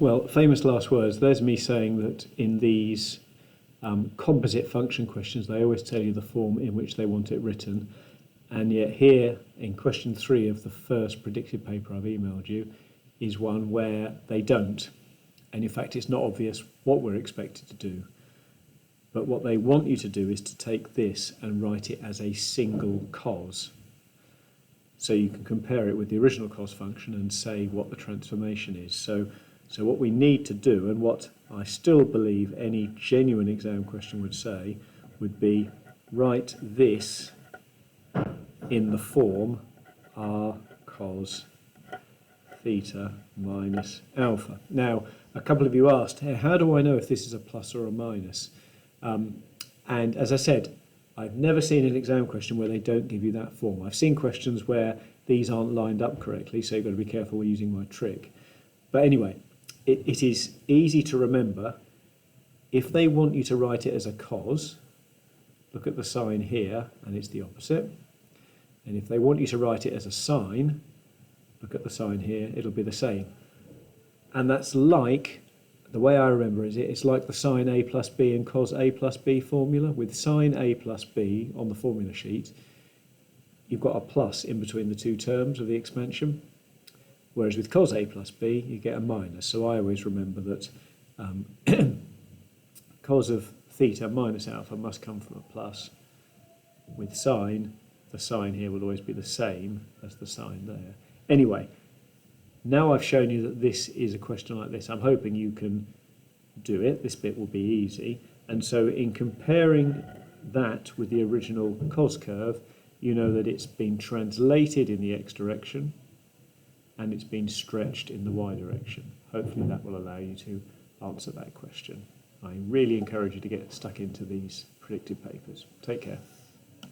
Well, famous last words. There's me saying that in these composite function questions, they always tell you the form in which they want it written. And yet here, in question 3 of the first predicted paper I've emailed you, is one where they don't. And in fact, it's not obvious what we're expected to do. But what they want you to do is to take this and write it as a single cos. So you can compare it with the original cos function and say what the transformation is. So what we need to do, and what I still believe any genuine exam question would say, would be write this in the form r cos theta minus alpha. Now, a couple of you asked, hey, how do I know if this is a plus or a minus? And as I said, I've never seen an exam question where they don't give you that form. I've seen questions where these aren't lined up correctly, so you've got to be careful when using my trick. But anyway, it is easy to remember. If they want you to write it as a cos, look at the sign here, and it's the opposite. And if they want you to write it as a sine, look at the sign here, it'll be the same. And that's like, the way I remember it, it's like the sine A plus B and cos A plus B formula. With sine A plus B on the formula sheet, you've got a plus in between the two terms of the expansion. Whereas with cos A plus B, you get a minus. So I always remember that cos of theta minus alpha must come from a plus. With sine, the sign here will always be the same as the sign there. Anyway, now I've shown you that this is a question like this. I'm hoping you can do it. This bit will be easy. And so in comparing that with the original cos curve, you know that it's been translated in the x direction and it's been stretched in the y direction. Hopefully that will allow you to answer that question. I really encourage you to get stuck into these predicted papers. Take care.